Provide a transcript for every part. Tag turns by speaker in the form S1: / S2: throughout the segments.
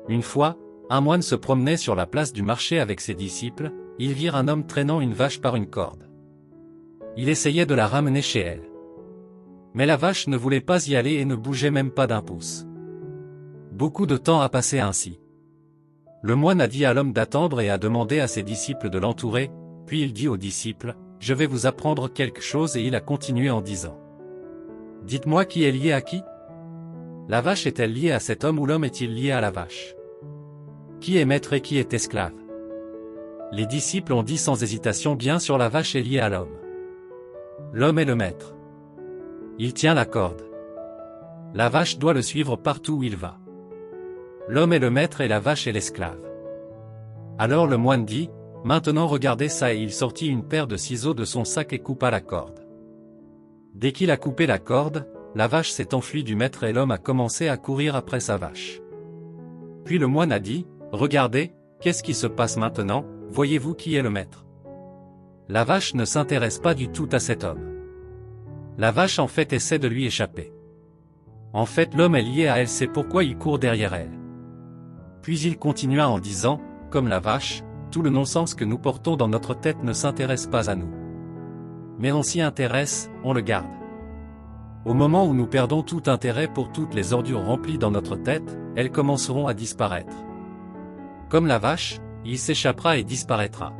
S1: Une fois, un moine se promenait sur la place du marché avec ses disciples, ils virent un homme traînant une vache par une corde. Il essayait de la ramener chez elle. Mais la vache ne voulait pas y aller et ne bougeait même pas d'un pouce. Beaucoup de temps a passé ainsi. Le moine a dit à l'homme d'attendre et a demandé à ses disciples de l'entourer, puis il dit aux disciples, « Je vais vous apprendre quelque chose » et il a continué en disant, « Dites-moi qui est lié à qui? La vache est-elle liée à cet homme ou l'homme est-il lié à la vache? Qui est maître et qui est esclave? » Les disciples ont dit sans hésitation, bien sûr la vache est liée à l'homme. L'homme est le maître. Il tient la corde. La vache doit le suivre partout où il va. L'homme est le maître et la vache est l'esclave. Alors le moine dit, « Maintenant regardez ça » et il sortit une paire de ciseaux de son sac et coupa la corde. Dès qu'il a coupé la corde, la vache s'est enfuie du maître et l'homme a commencé à courir après sa vache. Puis le moine a dit, « Regardez, qu'est-ce qui se passe maintenant, voyez-vous qui est le maître ?» La vache ne s'intéresse pas du tout à cet homme. La vache en fait essaie de lui échapper. En fait l'homme est lié à elle, c'est pourquoi il court derrière elle. Puis il continua en disant, comme la vache, tout le non-sens que nous portons dans notre tête ne s'intéresse pas à nous. Mais on s'y intéresse, on le garde. Au moment où nous perdons tout intérêt pour toutes les ordures remplies dans notre tête, elles commenceront à disparaître. Comme la vache, il s'échappera et disparaîtra.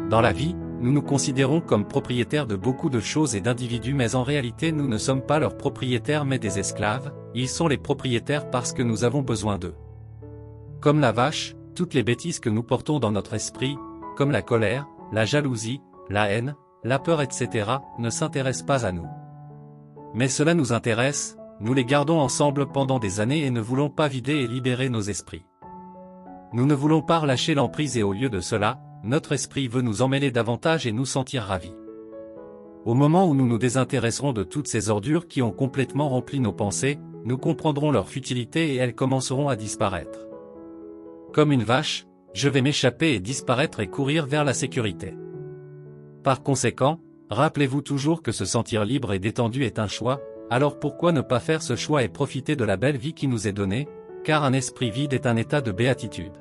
S1: Dans la vie, nous nous considérons comme propriétaires de beaucoup de choses et d'individus, mais en réalité nous ne sommes pas leurs propriétaires mais des esclaves, ils sont les propriétaires parce que nous avons besoin d'eux. Comme la vache, toutes les bêtises que nous portons dans notre esprit, comme la colère, la jalousie, la haine, la peur, etc., ne s'intéressent pas à nous. Mais cela nous intéresse, nous les gardons ensemble pendant des années et ne voulons pas vider et libérer nos esprits. Nous ne voulons pas relâcher l'emprise et au lieu de cela, notre esprit veut nous emmêler davantage et nous sentir ravis. Au moment où nous nous désintéresserons de toutes ces ordures qui ont complètement rempli nos pensées, nous comprendrons leur futilité et elles commenceront à disparaître. Comme une vache, je vais m'échapper et disparaître et courir vers la sécurité. Par conséquent, rappelez-vous toujours que se sentir libre et détendu est un choix, alors pourquoi ne pas faire ce choix et profiter de la belle vie qui nous est donnée, car un esprit vide est un état de béatitude.